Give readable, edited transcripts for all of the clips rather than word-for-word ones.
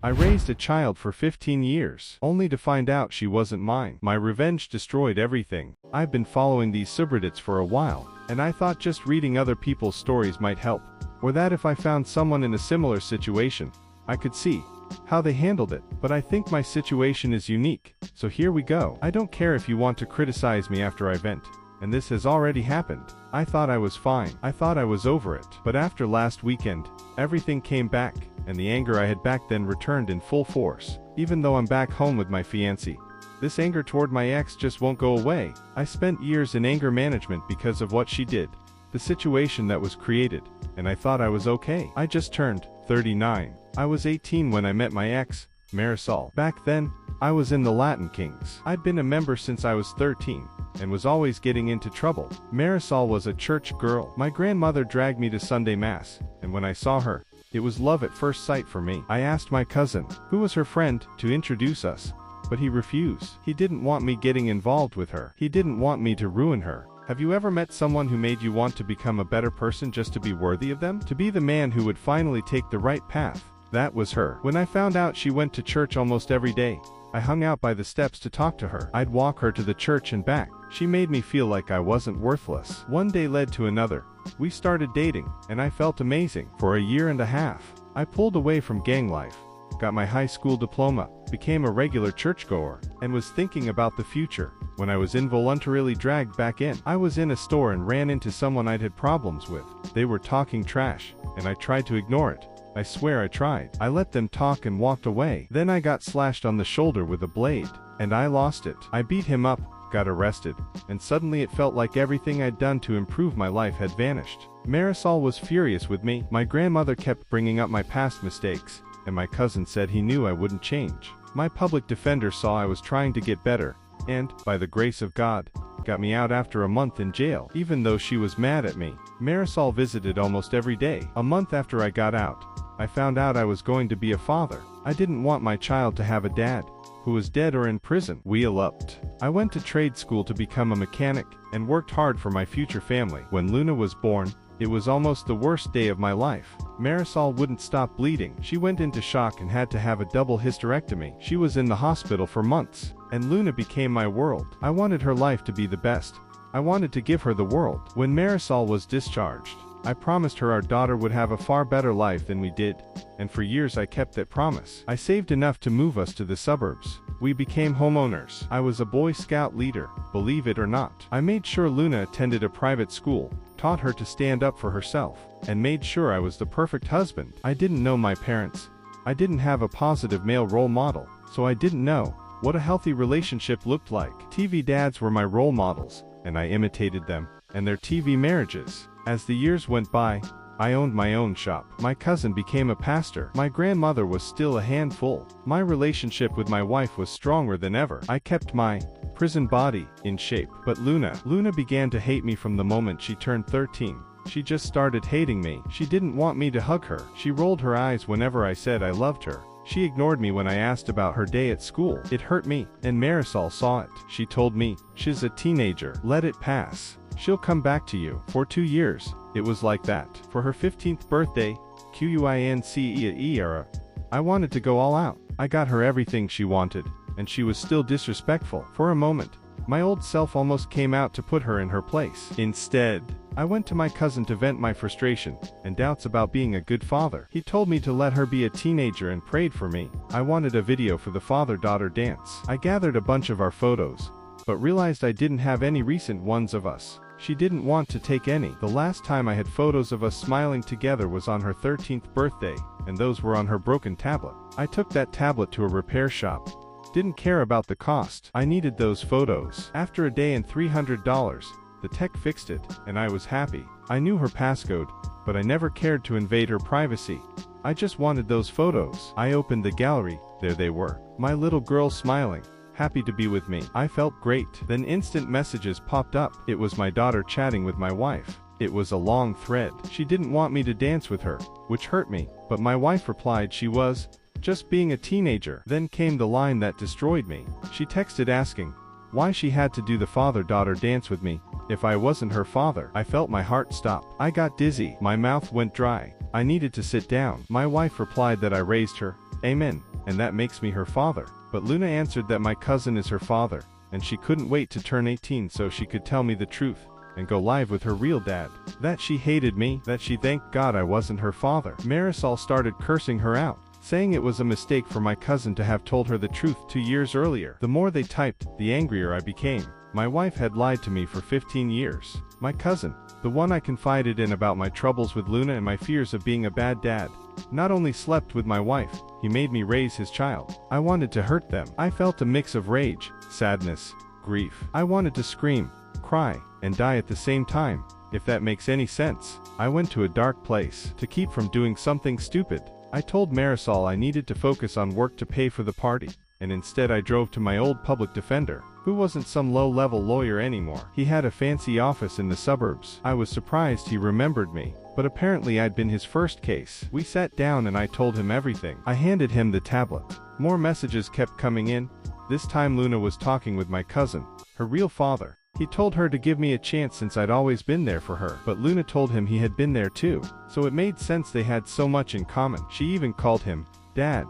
I raised a child for 15 years, only to find out she wasn't mine. My revenge destroyed everything. I've been following these subreddits for a while, and I thought just reading other people's stories might help, or that if I found someone in a similar situation, I could see how they handled it. But I think my situation is unique, so here we go. I don't care if you want to criticize me after I vent, and this has already happened. I thought I was fine. I thought I was over it. But after last weekend, everything came back, and the anger I had back then returned in full force. Even though I'm back home with my fiancée, this anger toward my ex just won't go away. I spent years in anger management because of what she did, the situation that was created, and I thought I was okay. I just turned 39. I was 18 when I met my ex, Marisol. Back then, I was in the Latin Kings. I'd been a member since I was 13, and was always getting into trouble. Marisol was a church girl. My grandmother dragged me to Sunday Mass, and when I saw her, it was love at first sight for me. I asked my cousin, who was her friend, to introduce us, but he refused. He didn't want me getting involved with her. He didn't want me to ruin her. Have you ever met someone who made you want to become a better person just to be worthy of them? To be the man who would finally take the right path? That was her. When I found out she went to church almost every day, I hung out by the steps to talk to her. I'd walk her to the church and back. She made me feel like I wasn't worthless. One day led to another. We started dating, and I felt amazing. For a year and a half, I pulled away from gang life, got my high school diploma, became a regular churchgoer, and was thinking about the future, when I was involuntarily dragged back in. I was in a store and ran into someone I'd had problems with. They were talking trash, and I tried to ignore it. I swear I tried. I let them talk and walked away. Then I got slashed on the shoulder with a blade, and I lost it. I beat him up, got arrested, and suddenly it felt like everything I'd done to improve my life had vanished. Marisol was furious with me. My grandmother kept bringing up my past mistakes, and my cousin said he knew I wouldn't change. My public defender saw I was trying to get better, and, by the grace of God, got me out after a month in jail. Even though she was mad at me, Marisol visited almost every day. A month after I got out, I found out I was going to be a father. I didn't want my child to have a dad who was dead or in prison. We eloped. I went to trade school to become a mechanic, and worked hard for my future family. When Luna was born, it was almost the worst day of my life. Marisol wouldn't stop bleeding. She went into shock and had to have a double hysterectomy. She was in the hospital for months, and Luna became my world. I wanted her life to be the best. I wanted to give her the world. When Marisol was discharged, I promised her our daughter would have a far better life than we did, and for years I kept that promise. I saved enough to move us to the suburbs. We became homeowners. I was a Boy Scout leader, believe it or not. I made sure Luna attended a private school, taught her to stand up for herself, and made sure I was the perfect husband. I didn't know my parents. I didn't have a positive male role model, so I didn't know what a healthy relationship looked like. TV dads were my role models, and I imitated them, and their TV marriages. As the years went by, I owned my own shop. My cousin became a pastor. My grandmother was still a handful. My relationship with my wife was stronger than ever. I kept my prison body in shape. But Luna began to hate me from the moment she turned 13. She just started hating me. She didn't want me to hug her. She rolled her eyes whenever I said I loved her. She ignored me when I asked about her day at school. It hurt me, and Marisol saw it. She told me, "She's a teenager. Let it pass. She'll come back to you." For 2 years, it was like that. For her 15th birthday, Quinceañera, I wanted to go all out. I got her everything she wanted, and she was still disrespectful. For a moment, my old self almost came out to put her in her place. Instead, I went to my cousin to vent my frustration and doubts about being a good father. He told me to let her be a teenager and prayed for me. I wanted a video for the father-daughter dance. I gathered a bunch of our photos, but realized I didn't have any recent ones of us. She didn't want to take any. The last time I had photos of us smiling together was on her 13th birthday, and those were on her broken tablet. I took that tablet to a repair shop. Didn't care about the cost. I needed those photos. After a day and $300, the tech fixed it, and I was happy. I knew her passcode, but I never cared to invade her privacy. I just wanted those photos. I opened the gallery. There they were. My little girl smiling, happy to be with me. I felt great. Then instant messages popped up. It was my daughter chatting with my wife. It was a long thread. She didn't want me to dance with her, which hurt me, but my wife replied she was just being a teenager. Then came the line that destroyed me. She texted asking why she had to do the father-daughter dance with me if I wasn't her father. I felt my heart stop. I got dizzy. My mouth went dry. I needed to sit down. My wife replied that I raised her. Amen. and that makes me her father. But Luna answered that my cousin is her father, and she couldn't wait to turn 18 so she could tell me the truth and go live with her real dad. That she hated me, that she thanked God I wasn't her father. Marisol started cursing her out, saying it was a mistake for my cousin to have told her the truth 2 years earlier. The more they typed, the angrier I became. My wife had lied to me for 15 years. My cousin, the one I confided in about my troubles with Luna and my fears of being a bad dad, not only slept with my wife, he made me raise his child. I wanted to hurt them. I felt a mix of rage, sadness, grief. I wanted to scream, cry, and die at the same time, if that makes any sense. I went to a dark place to keep from doing something stupid. I told Marisol I needed to focus on work to pay for the party, and instead I drove to my old public defender, who wasn't some low-level lawyer anymore. He had a fancy office in the suburbs. I was surprised he remembered me, but apparently I'd been his first case. We sat down and I told him everything. I handed him the tablet. More messages kept coming in. This time Luna was talking with my cousin, her real father. He told her to give me a chance since I'd always been there for her, but Luna told him he had been there too, so it made sense they had so much in common. She even called him Dad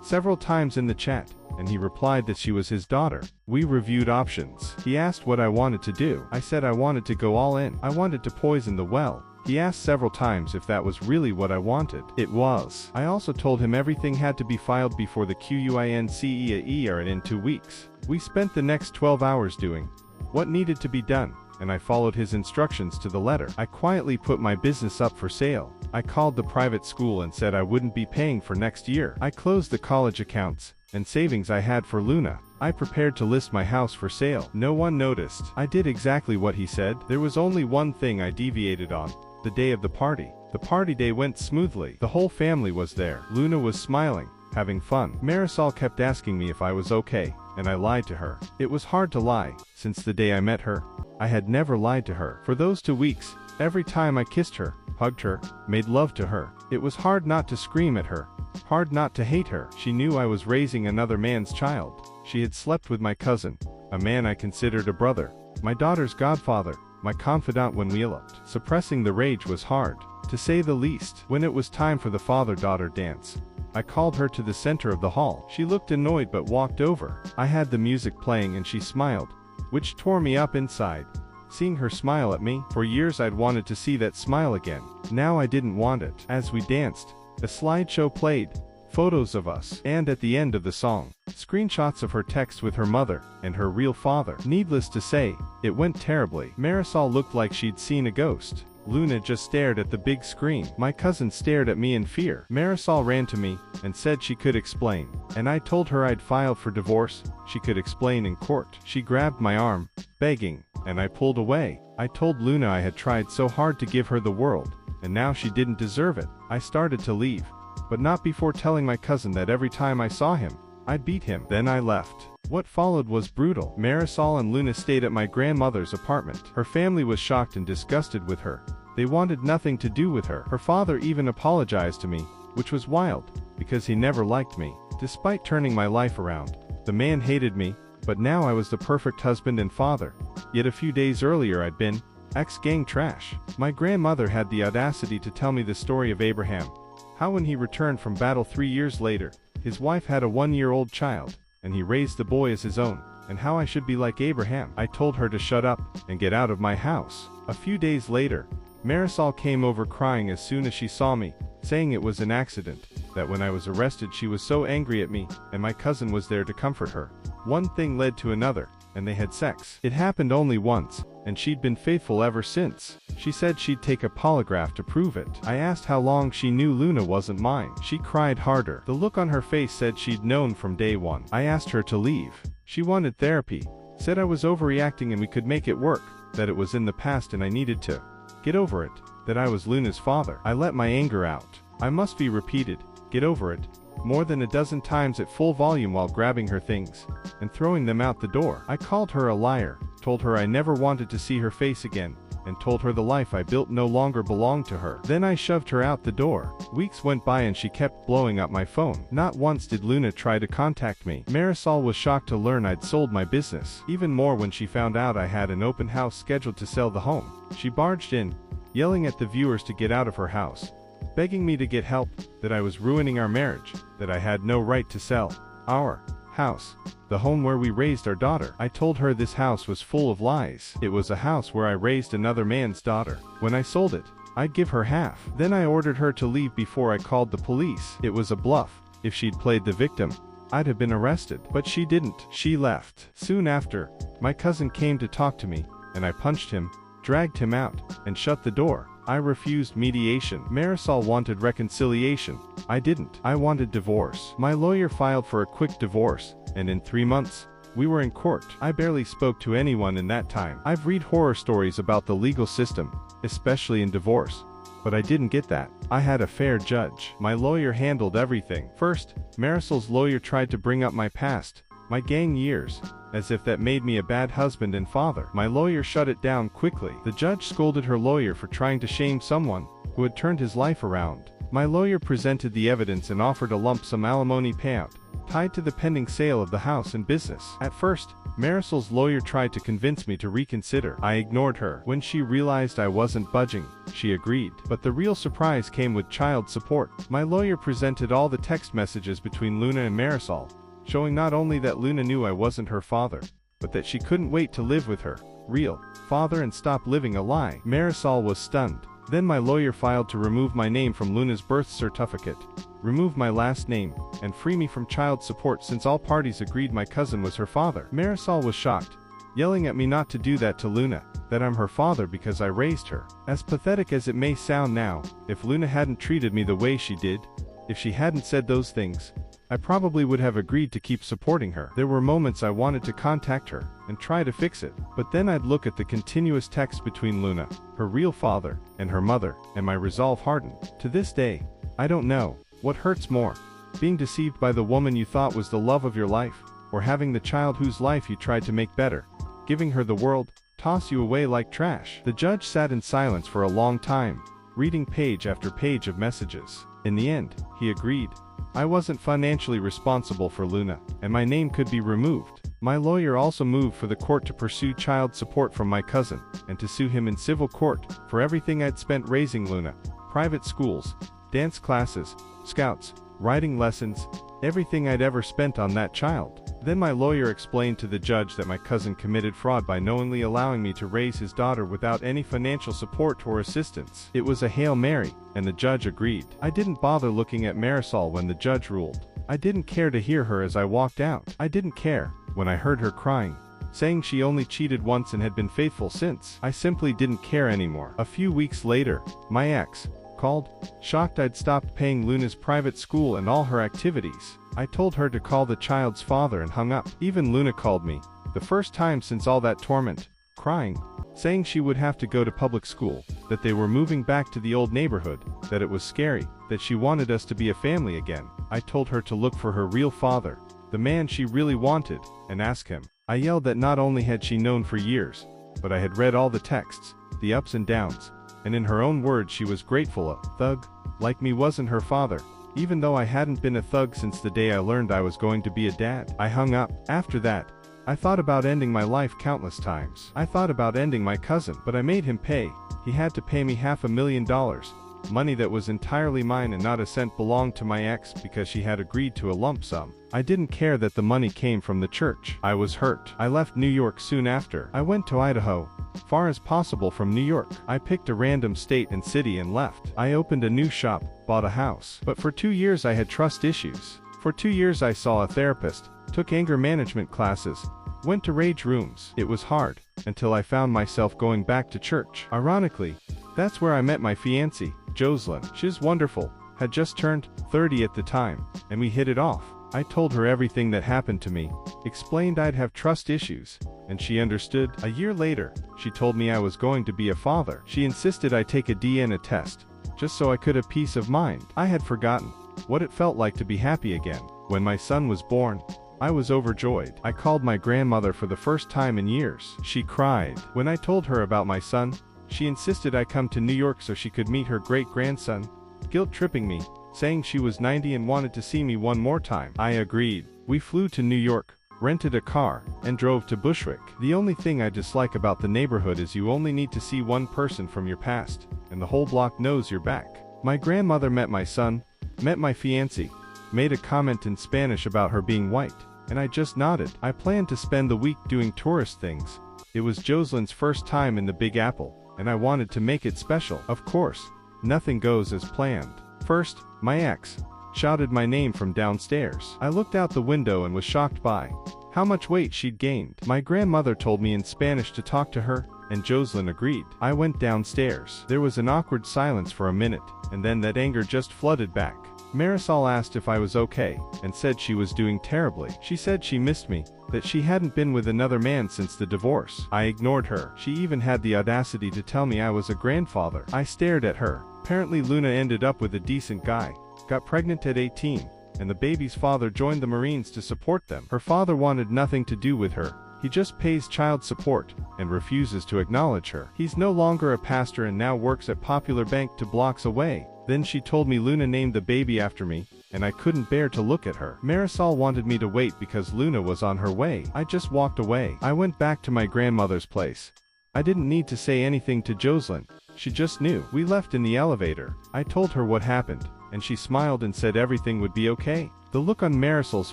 several times in the chat, and he replied that she was his daughter. We reviewed options. He asked what I wanted to do. I said I wanted to go all in. I wanted to poison the well. He asked several times if that was really what I wanted. It was. I also told him everything had to be filed before the QUINCEAER in 2 weeks. We spent the next 12 hours doing what needed to be done, and I followed his instructions to the letter. I quietly put my business up for sale. I called the private school and said I wouldn't be paying for next year. I closed the college accounts and savings I had for Luna. I prepared to list my house for sale. No one noticed. I did exactly what he said. There was only one thing I deviated on: the day of the party. The party day went smoothly. The whole family was there. Luna was smiling, having fun. Marisol kept asking me if I was okay, and I lied to her. It was hard to lie. Since the day I met her, I had never lied to her. For those 2 weeks, every time I kissed her, hugged her, made love to her, it was hard not to scream at her, hard not to hate her. She knew I was raising another man's child. She had slept with my cousin, a man I considered a brother, my daughter's godfather, my confidant when we eloped. Suppressing the rage was hard, to say the least. When it was time for the father-daughter dance, I called her to the center of the hall. She looked annoyed but walked over. I had the music playing and she smiled, which tore me up inside. Seeing her smile at me, for years I'd wanted to see that smile again. Now I didn't want it. As we danced, a slideshow played, photos of us, and at the end of the song, screenshots of her text with her mother and her real father. Needless to say, it went terribly. Marisol looked like she'd seen a ghost. Luna just stared at the big screen. My cousin stared at me in fear. Marisol ran to me and said she could explain, and I told her I'd filed for divorce. She could explain in court. She grabbed my arm, begging, and I pulled away. I told Luna I had tried so hard to give her the world, and now she didn't deserve it. I started to leave, but not before telling my cousin that every time I saw him, I'd beat him. Then I left. What followed was brutal. Marisol and Luna stayed at my grandmother's apartment. Her family was shocked and disgusted with her. They wanted nothing to do with her. Her father even apologized to me, which was wild, because he never liked me. Despite turning my life around, the man hated me, but now I was the perfect husband and father. Yet a few days earlier I'd been ex-gang trash. My grandmother had the audacity to tell me the story of Abraham, how when he returned from battle 3 years later, his wife had a 1-year-old child, and he raised the boy as his own, and how I should be like Abraham. I told her to shut up and get out of my house. A few days later, Marisol came over crying as soon as she saw me, saying it was an accident, that when I was arrested she was so angry at me, and my cousin was there to comfort her. One thing led to another, and they had sex. It happened only once, and she'd been faithful ever since. She said she'd take a polygraph to prove it. I asked how long she knew Luna wasn't mine. She cried harder. The look on her face said she'd known from day one. I asked her to leave. She wanted therapy, said I was overreacting and we could make it work, that it was in the past and I needed to get over it, that I was Luna's father. I let my anger out. I must be repeated, get over it, more than a dozen times at full volume while grabbing her things and throwing them out the door. I called her a liar, told her I never wanted to see her face again, and told her the life I built no longer belonged to her. Then I shoved her out the door. Weeks went by and she kept blowing up my phone. Not once did Luna try to contact me. Marisol was shocked to learn I'd sold my business. Even more when she found out I had an open house scheduled to sell the home. She barged in, yelling at the viewers to get out of her house, begging me to get help, that I was ruining our marriage, that I had no right to sell our house, the home where we raised our daughter. I told her this house was full of lies. It was a house where I raised another man's daughter. When I sold it, I'd give her half. Then I ordered her to leave before I called the police. It was a bluff. If she'd played the victim, I'd have been arrested. But she didn't. She left. Soon after, my cousin came to talk to me, and I punched him, dragged him out, and shut the door. I refused mediation. Marisol wanted reconciliation. I didn't. I wanted divorce. My lawyer filed for a quick divorce, and in 3 months, we were in court. I barely spoke to anyone in that time. I've read horror stories about the legal system, especially in divorce, but I didn't get that. I had a fair judge. My lawyer handled everything. First, Marisol's lawyer tried to bring up my past, my gang years, as if that made me a bad husband and father. My lawyer shut it down quickly. The judge scolded her lawyer for trying to shame someone who had turned his life around. My lawyer presented the evidence and offered a lump sum alimony payout, tied to the pending sale of the house and business. At first, Marisol's lawyer tried to convince me to reconsider. I ignored her. When she realized I wasn't budging, she agreed. But the real surprise came with child support. My lawyer presented all the text messages between Luna and Marisol, showing not only that Luna knew I wasn't her father, but that she couldn't wait to live with her real father and stop living a lie. Marisol was stunned. Then my lawyer filed to remove my name from Luna's birth certificate, remove my last name, and free me from child support since all parties agreed my cousin was her father. Marisol was shocked, yelling at me not to do that to Luna, that I'm her father because I raised her. As pathetic as it may sound now, if Luna hadn't treated me the way she did, if she hadn't said those things, I probably would have agreed to keep supporting her. There were moments I wanted to contact her and try to fix it, but then I'd look at the continuous text between Luna, her real father, and her mother, and my resolve hardened. To this day, I don't know what hurts more, being deceived by the woman you thought was the love of your life, or having the child whose life you tried to make better, giving her the world, toss you away like trash. The judge sat in silence for a long time, reading page after page of messages. In the end, he agreed. I wasn't financially responsible for Luna, and my name could be removed. My lawyer also moved for the court to pursue child support from my cousin, and to sue him in civil court for everything I'd spent raising Luna: private schools, dance classes, scouts, writing lessons, everything I'd ever spent on that child. Then my lawyer explained to the judge that my cousin committed fraud by knowingly allowing me to raise his daughter without any financial support or assistance. It was a Hail Mary, and the judge agreed. I didn't bother looking at Marisol when the judge ruled. I didn't care to hear her as I walked out. I didn't care when I heard her crying, saying she only cheated once and had been faithful since. I simply didn't care anymore. A few weeks later, my ex called, shocked I'd stopped paying Luna's private school and all her activities. I told her to call the child's father and hung up. Even Luna called me, the first time since all that torment, crying, saying she would have to go to public school, that they were moving back to the old neighborhood, that it was scary, that she wanted us to be a family again. I told her to look for her real father, the man she really wanted, and ask him. I yelled that not only had she known for years, but I had read all the texts, the ups and downs, and in her own words she was grateful a thug like me wasn't her father, even though I hadn't been a thug since the day I learned I was going to be a dad. I hung up. After that, I thought about ending my life countless times. I thought about ending my cousin, but I made him pay. He had to pay me $500,000, money that was entirely mine and not a cent belonged to my ex because she had agreed to a lump sum. I didn't care that the money came from the church. I was hurt. I left New York soon after. I went to Idaho, far as possible from New York. I picked a random state and city and left. I opened a new shop, bought a house. But for 2 years I had trust issues. For 2 years I saw a therapist, took anger management classes, went to rage rooms. It was hard, until I found myself going back to church. Ironically, that's where I met my fiancée, Jocelyn. She's wonderful, had just turned 30 at the time, and we hit it off. I told her everything that happened to me, explained I'd have trust issues, and she understood. A year later, she told me I was going to be a father. She insisted I take a DNA test, just so I could have peace of mind. I had forgotten what it felt like to be happy again. When my son was born, I was overjoyed. I called my grandmother for the first time in years. She cried. When I told her about my son, she insisted I come to New York so she could meet her great-grandson, guilt-tripping me, saying she was 90 and wanted to see me one more time. I agreed. We flew to New York, rented a car, and drove to Bushwick. The only thing I dislike about the neighborhood is you only need to see one person from your past, and the whole block knows you're back. My grandmother met my son, met my fiancée, made a comment in Spanish about her being white, and I just nodded. I planned to spend the week doing tourist things. It was Jocelyn's first time in the Big Apple, and I wanted to make it special. Of course, nothing goes as planned. First, my ex shouted my name from downstairs. I looked out the window and was shocked by how much weight she'd gained. My grandmother told me in Spanish to talk to her, and Jocelyn agreed. I went downstairs. There was an awkward silence for a minute, and then that anger just flooded back. Marisol asked if I was okay, and said she was doing terribly. She said she missed me, that she hadn't been with another man since the divorce. I ignored her. She even had the audacity to tell me I was a grandfather. I stared at her. Apparently Luna ended up with a decent guy, got pregnant at 18, and the baby's father joined the Marines to support them. Her father wanted nothing to do with her. He just pays child support, and refuses to acknowledge her. He's no longer a pastor and now works at Popular Bank 2 blocks away. Then she told me Luna named the baby after me, and I couldn't bear to look at her. Marisol wanted me to wait because Luna was on her way. I just walked away. I went back to my grandmother's place. I didn't need to say anything to Jocelyn. She just knew. We left in the elevator. I told her what happened, and she smiled and said everything would be okay. The look on Marisol's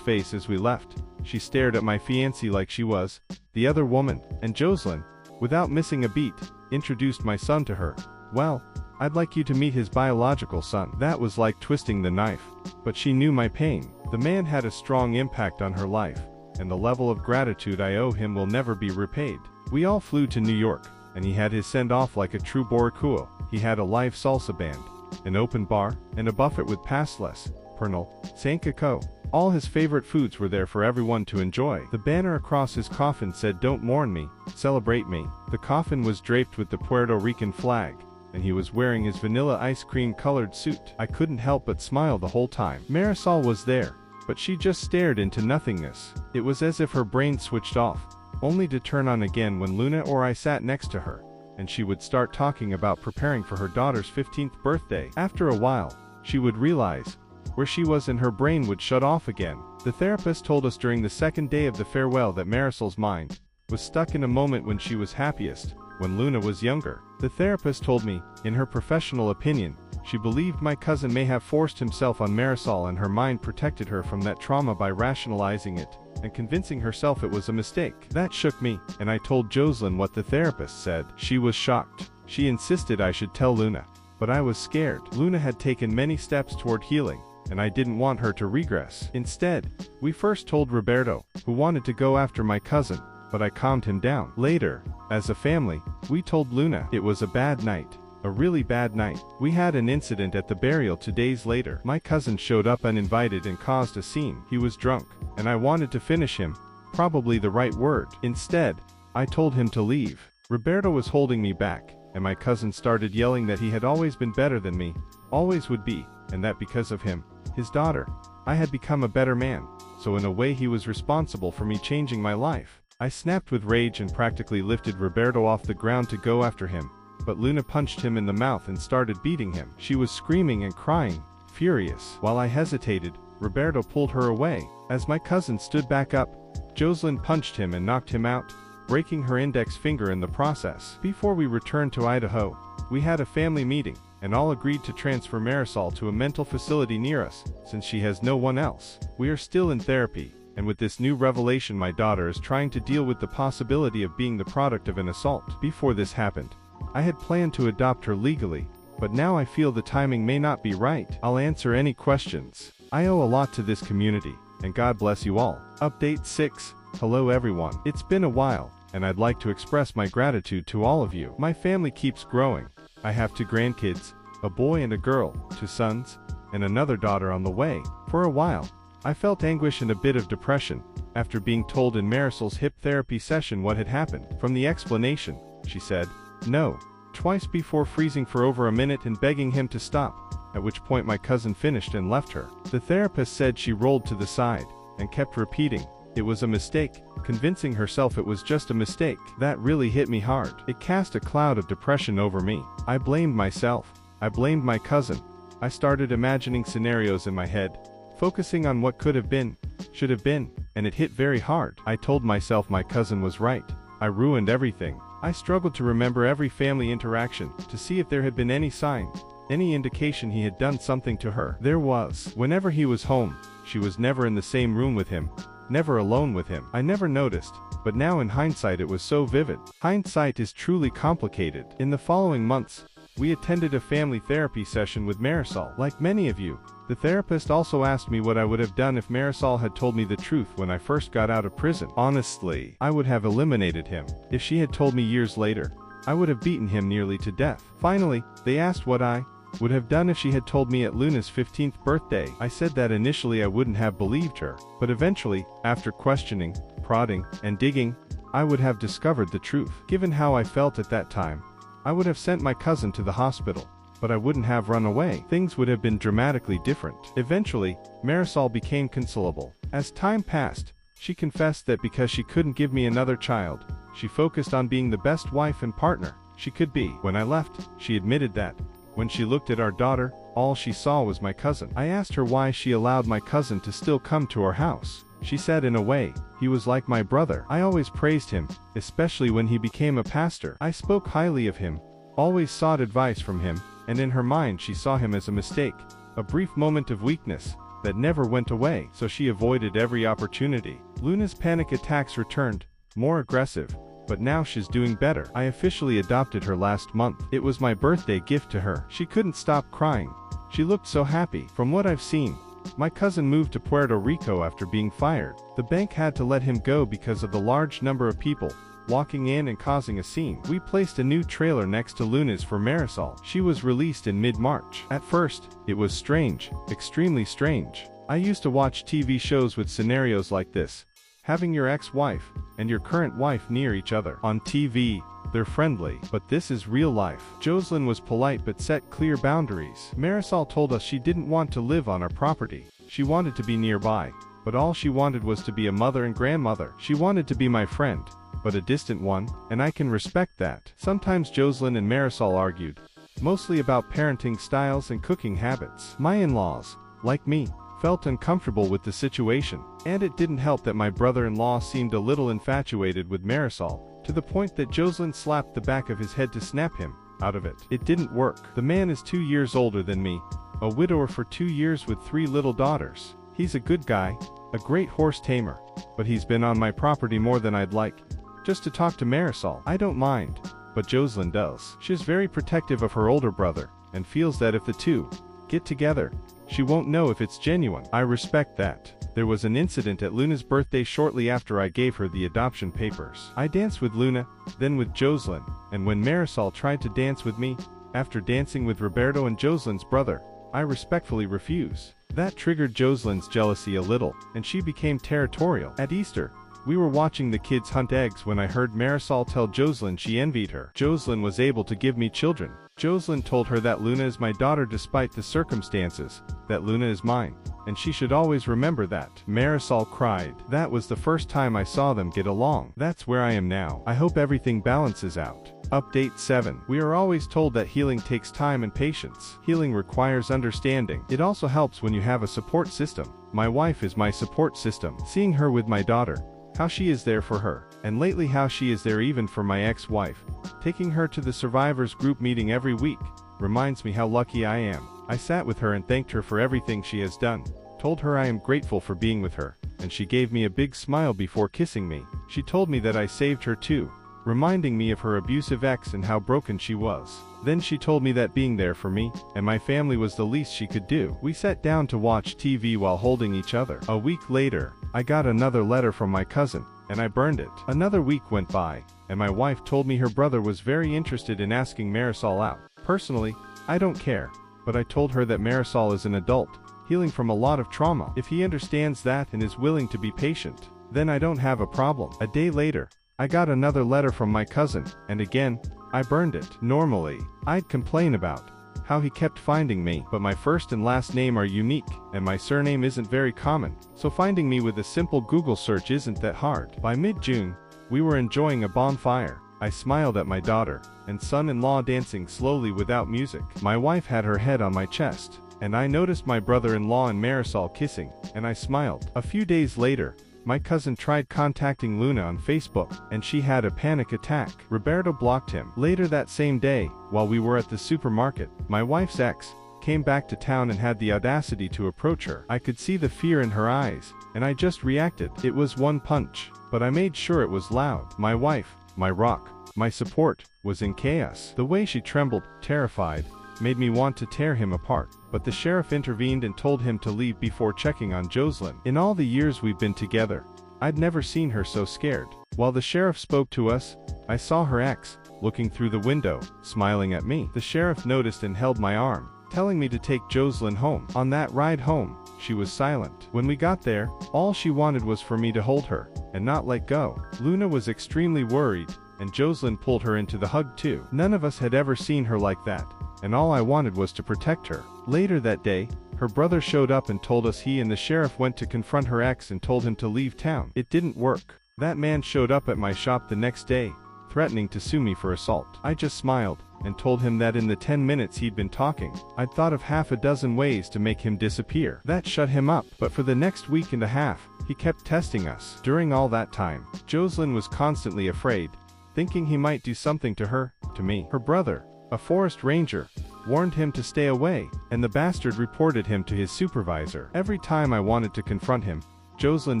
face as we left, she stared at my fiancée like she was the other woman, and Jocelyn, without missing a beat, introduced my son to her. Well, I'd like you to meet his biological son. That was like twisting the knife. But she knew my pain. The man had a strong impact on her life, and the level of gratitude I owe him will never be repaid. We all flew to New York, and he had his send-off like a true Borocuo. He had a live salsa band, an open bar, and a buffet with pasteless, pernil, sancocho. All his favorite foods were there for everyone to enjoy. The banner across his coffin said, "Don't mourn me, celebrate me." The coffin was draped with the Puerto Rican flag, and he was wearing his vanilla ice cream colored suit. I couldn't help but smile the whole time. Marisol was there, but she just stared into nothingness. It was as if her brain switched off, only to turn on again when Luna or I sat next to her, and she would start talking about preparing for her daughter's 15th birthday. After a while, she would realize where she was and her brain would shut off again. The therapist told us during the second day of the farewell that Marisol's mind was stuck in a moment when she was happiest, when Luna was younger. The therapist told me, in her professional opinion, she believed my cousin may have forced himself on Marisol and her mind protected her from that trauma by rationalizing it and convincing herself it was a mistake. That shook me, and I told Jocelyn what the therapist said. She was shocked. She insisted I should tell Luna, but I was scared. Luna had taken many steps toward healing, and I didn't want her to regress. Instead, we first told Roberto, who wanted to go after my cousin, but I calmed him down. Later, as a family, we told Luna. It was a bad night. A really bad night. We had an incident at the burial 2 days later. My cousin showed up uninvited and caused a scene. He was drunk, and I wanted to finish him. Probably the right word. Instead, I told him to leave. Roberto was holding me back, and my cousin started yelling that he had always been better than me, always would be, and that because of him, his daughter, I had become a better man. So in a way he was responsible for me changing my life. I snapped with rage and practically lifted Roberto off the ground to go after him, but Luna punched him in the mouth and started beating him. She was screaming and crying, furious. While I hesitated, Roberto pulled her away. As my cousin stood back up, Jocelyn punched him and knocked him out, breaking her index finger in the process. Before we returned to Idaho, we had a family meeting, and all agreed to transfer Marisol to a mental facility near us, since she has no one else. We are still in therapy, and with this new revelation my daughter is trying to deal with the possibility of being the product of an assault. Before this happened, I had planned to adopt her legally, but now I feel the timing may not be right. I'll answer any questions. I owe a lot to this community, and God bless you all. Update 6. Hello everyone. It's been a while, and I'd like to express my gratitude to all of you. My family keeps growing. I have 2 grandkids, a boy and a girl, 2 sons, and another daughter on the way. For a while, I felt anguish and a bit of depression, after being told in Marisol's hip therapy session what had happened. From the explanation, she said, "No," twice before freezing for over a minute and begging him to stop, at which point my cousin finished and left her. The therapist said she rolled to the side, and kept repeating, "It was a mistake," convincing herself it was just a mistake. That really hit me hard. It cast a cloud of depression over me. I blamed myself. I blamed my cousin. I started imagining scenarios in my head, focusing on what could have been, should have been, and it hit very hard. I told myself my cousin was right. I ruined everything. I struggled to remember every family interaction, to see if there had been any sign any indication he had done something to her. There was. Whenever he was home, she was never in the same room with him, never alone with him. I never noticed, but now in hindsight it was so vivid. Hindsight is truly complicated. In the following months, we attended a family therapy session with Marisol. Like many of you, the therapist also asked me what I would have done if Marisol had told me the truth when I first got out of prison. Honestly, I would have eliminated him. If she had told me years later, I would have beaten him nearly to death. Finally, they asked what I would have done if she had told me at Luna's 15th birthday. I said that initially I wouldn't have believed her, but eventually, after questioning, prodding, and digging, I would have discovered the truth. Given how I felt at that time, I would have sent my cousin to the hospital, but I wouldn't have run away. Things would have been dramatically different. Eventually, Marisol became consolable. As time passed, she confessed that because she couldn't give me another child, she focused on being the best wife and partner she could be. When I left, she admitted that, when she looked at our daughter, all she saw was my cousin. I asked her why she allowed my cousin to still come to our house. She said in a way, he was like my brother. I always praised him, especially when he became a pastor. I spoke highly of him, always sought advice from him, and in her mind she saw him as a mistake, a brief moment of weakness that never went away, so she avoided every opportunity. Luna's panic attacks returned, more aggressive, but now she's doing better. I officially adopted her last month. It was my birthday gift to her. She couldn't stop crying. She looked so happy. From what I've seen, my cousin moved to Puerto Rico after being fired. The bank had to let him go because of the large number of people walking in and causing a scene. We placed a new trailer next to Luna's for Marisol. She was released in mid-March. At first, it was strange, extremely strange. I used to watch TV shows with scenarios like this. Having your ex-wife and your current wife near each other. On TV, they're friendly, but this is real life. Jocelyn was polite but set clear boundaries. Marisol told us she didn't want to live on our property. She wanted to be nearby, but all she wanted was to be a mother and grandmother. She wanted to be my friend, but a distant one, and I can respect that. Sometimes Jocelyn and Marisol argued, mostly about parenting styles and cooking habits. My in-laws, like me, felt uncomfortable with the situation, and it didn't help that my brother-in-law seemed a little infatuated with Marisol, to the point that Jocelyn slapped the back of his head to snap him out of it. It didn't work. The man is 2 years older than me, a widower for 2 years with 3 little daughters. He's a good guy, a great horse tamer, but he's been on my property more than I'd like, just to talk to Marisol. I don't mind, but Jocelyn does. She's very protective of her older brother, and feels that if the two get together, she won't know if it's genuine. I respect that. There was an incident at Luna's birthday shortly after I gave her the adoption papers. I danced with Luna, then with Jocelyn, and when Marisol tried to dance with me, after dancing with Roberto and Jocelyn's brother, I respectfully refused. That triggered Jocelyn's jealousy a little, and she became territorial. At Easter, we were watching the kids hunt eggs when I heard Marisol tell Jocelyn she envied her. Jocelyn was able to give me children. Jocelyn told her that Luna is my daughter despite the circumstances, that Luna is mine, and she should always remember that. Marisol cried. That was the first time I saw them get along. That's where I am now. I hope everything balances out. Update 7. We are always told that healing takes time and patience. Healing requires understanding. It also helps when you have a support system. My wife is my support system. Seeing her with my daughter, how she is there for her, and lately how she is there even for my ex-wife, taking her to the survivors group meeting every week, reminds me how lucky I am. I sat with her and thanked her for everything she has done, told her I am grateful for being with her, and she gave me a big smile before kissing me. She told me that I saved her too, reminding me of her abusive ex and how broken she was. Then she told me that being there for me and my family was the least she could do. We sat down to watch TV while holding each other. A week later, I got another letter from my cousin, and I burned it. Another week went by, and my wife told me her brother was very interested in asking Marisol out. Personally, I don't care, but I told her that Marisol is an adult, healing from a lot of trauma. If he understands that and is willing to be patient, then I don't have a problem. A day later, I got another letter from my cousin, and again, I burned it. Normally, I'd complain about how he kept finding me, but my first and last name are unique, and my surname isn't very common, so finding me with a simple Google search isn't that hard. By mid-June, we were enjoying a bonfire. I smiled at my daughter and son-in-law dancing slowly without music. My wife had her head on my chest, and I noticed my brother-in-law and Marisol kissing, and I smiled. A few days later, My cousin tried contacting Luna on Facebook, and she had a panic attack. Roberto blocked him. Later that same day, while we were at the supermarket, my wife's ex came back to town and had the audacity to approach her. I could see the fear in her eyes, and I just reacted. It was one punch, but I made sure it was loud. My wife, my rock, my support, was in chaos. The way she trembled, terrified, made me want to tear him apart, but the sheriff intervened and told him to leave before checking on Jocelyn. In all the years we've been together, I'd never seen her so scared. While the sheriff spoke to us, I saw her ex, looking through the window, smiling at me. The sheriff noticed and held my arm, telling me to take Jocelyn home. On that ride home, she was silent. When we got there, all she wanted was for me to hold her, and not let go. Luna was extremely worried, and Jocelyn pulled her into the hug too. None of us had ever seen her like that, and all I wanted was to protect her. Later that day, her brother showed up and told us he and the sheriff went to confront her ex and told him to leave town. It didn't work. That man showed up at my shop the next day, threatening to sue me for assault. I just smiled and told him that in the 10 minutes he'd been talking, I'd thought of half a dozen ways to make him disappear. That shut him up, but for the next week and a half, he kept testing us. During all that time, Jocelyn was constantly afraid, thinking he might do something to her, to me. Her brother, a forest ranger, warned him to stay away, and the bastard reported him to his supervisor. Every time I wanted to confront him, Jocelyn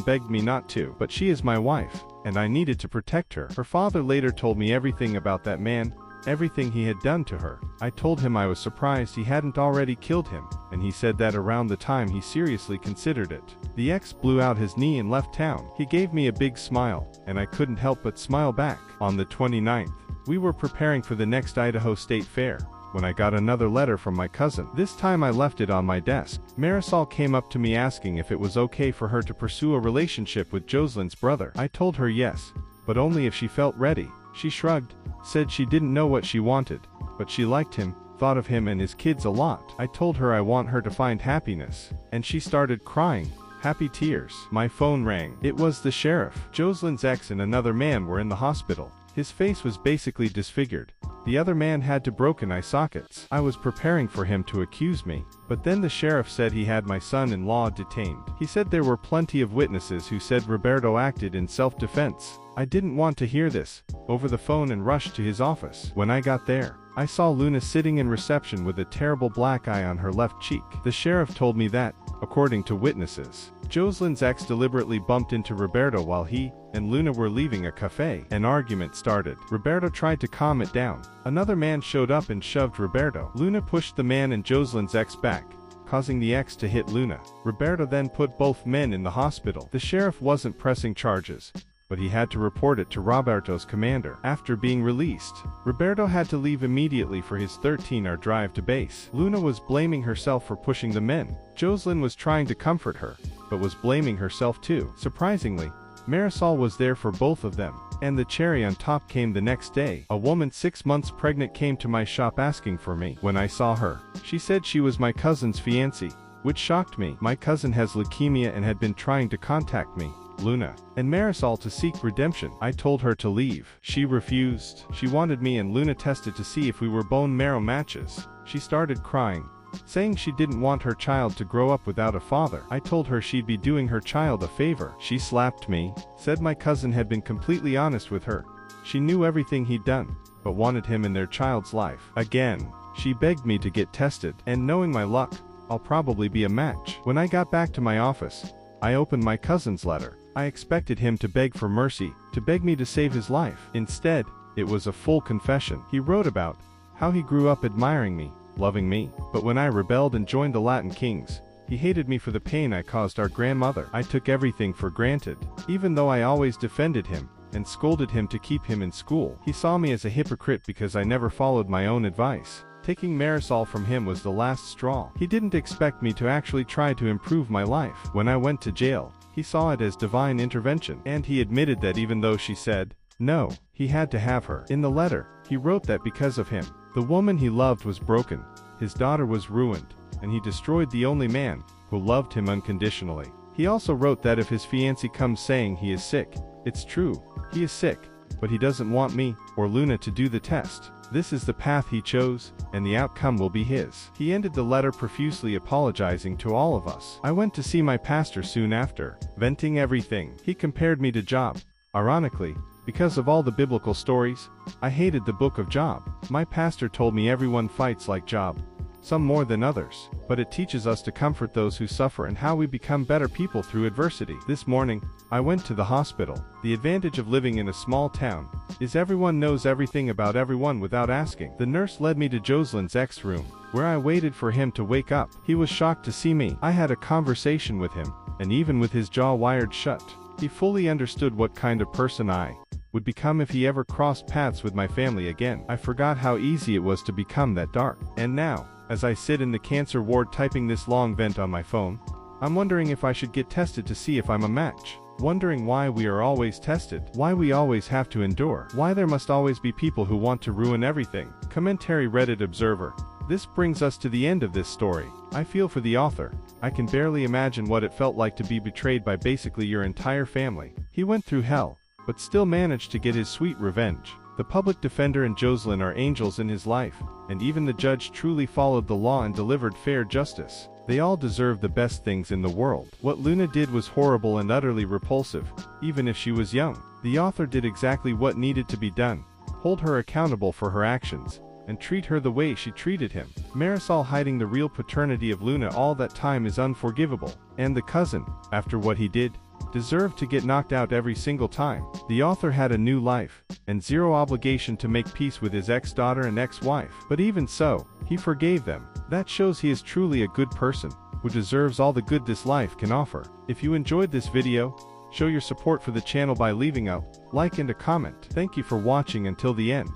begged me not to, but she is my wife, and I needed to protect her. Her father later told me everything about that man, everything he had done to her. I told him I was surprised he hadn't already killed him, and he said that around the time he seriously considered it. The ex blew out his knee and left town. He gave me a big smile, and I couldn't help but smile back. On the 29th, we were preparing for the next Idaho State Fair, when I got another letter from my cousin. This time I left it on my desk. Marisol came up to me asking if it was okay for her to pursue a relationship with Jocelyn's brother. I told her yes, but only if she felt ready. She shrugged, said she didn't know what she wanted, but she liked him, thought of him and his kids a lot. I told her I want her to find happiness, and she started crying. Happy tears. My phone rang. It was the sheriff. Jocelyn's ex and another man were in the hospital. His face was basically disfigured. The other man had two broken eye sockets. I was preparing for him to accuse me, but then the sheriff said he had my son-in-law detained. He said there were plenty of witnesses who said Roberto acted in self-defense. I didn't want to hear this over the phone and rushed to his office. When I got there, I saw Luna sitting in reception with a terrible black eye on her left cheek. The sheriff told me that, according to witnesses, Jocelyn's ex deliberately bumped into Roberto while he and Luna were leaving a cafe. An argument started. Roberto tried to calm it down. Another man showed up and shoved Roberto. Luna pushed the man and Jocelyn's ex back, causing the ex to hit Luna. Roberto then put both men in the hospital. The sheriff wasn't pressing charges, but he had to report it to Roberto's commander. After being released, Roberto had to leave immediately for his 13-hour drive to base. Luna was blaming herself for pushing the men. Jocelyn was trying to comfort her, but was blaming herself too. Surprisingly, Marisol was there for both of them, and the cherry on top came the next day. A woman 6 months pregnant came to my shop asking for me. When I saw her, she said she was my cousin's fiancée, which shocked me. My cousin has leukemia and had been trying to contact me, Luna, and Marisol to seek redemption. I told her to leave. She refused. She wanted me and Luna tested to see if we were bone marrow matches. She started crying, saying she didn't want her child to grow up without a father. I told her she'd be doing her child a favor. She slapped me, said my cousin had been completely honest with her. She knew everything he'd done, but wanted him in their child's life. Again, she begged me to get tested, and knowing my luck, I'll probably be a match. When I got back to my office, I opened my cousin's letter. I expected him to beg for mercy, to beg me to save his life. Instead, it was a full confession. He wrote about how he grew up admiring me, loving me, but when I rebelled and joined the Latin Kings, he hated me for the pain I caused our grandmother. I took everything for granted, even though I always defended him and scolded him to keep him in school. He saw me as a hypocrite because I never followed my own advice. Taking Marisol from him was the last straw. He didn't expect me to actually try to improve my life. When I went to jail, he saw it as divine intervention, and he admitted that even though she said no, he had to have her. In the letter, he wrote that because of him, the woman he loved was broken, his daughter was ruined, and he destroyed the only man who loved him unconditionally. He also wrote that if his fiancée comes saying he is sick, it's true, he is sick, but he doesn't want me or Luna to do the test. This is the path he chose, and the outcome will be his. He ended the letter profusely apologizing to all of us. I went to see my pastor soon after, venting everything. He compared me to Job. Ironically, because of all the biblical stories, I hated the book of Job. My pastor told me everyone fights like Job, some more than others, but it teaches us to comfort those who suffer and how we become better people through adversity. This morning, I went to the hospital. The advantage of living in a small town is everyone knows everything about everyone without asking. The nurse led me to Jocelyn's ex room, where I waited for him to wake up. He was shocked to see me. I had a conversation with him, and even with his jaw wired shut, he fully understood what kind of person I would become if he ever crossed paths with my family again. I forgot how easy it was to become that dark. And now, as I sit in the cancer ward typing this long vent on my phone, I'm wondering if I should get tested to see if I'm a match. Wondering why we are always tested, why we always have to endure, why there must always be people who want to ruin everything. Commentary Reddit observer. This brings us to the end of this story. I feel for the author. I can barely imagine what it felt like to be betrayed by basically your entire family. He went through hell, but still managed to get his sweet revenge. The public defender and Jocelyn are angels in his life, and even the judge truly followed the law and delivered fair justice. They all deserve the best things in the world. What Luna did was horrible and utterly repulsive, even if she was young. The author did exactly what needed to be done: hold her accountable for her actions, and treat her the way she treated him. Marisol hiding the real paternity of Luna all that time is unforgivable, and the cousin, after what he did, deserved to get knocked out every single time. The author had a new life, and zero obligation to make peace with his ex-daughter and ex-wife. But even so, he forgave them. That shows he is truly a good person, who deserves all the good this life can offer. If you enjoyed this video, show your support for the channel by leaving a like and a comment. Thank you for watching until the end.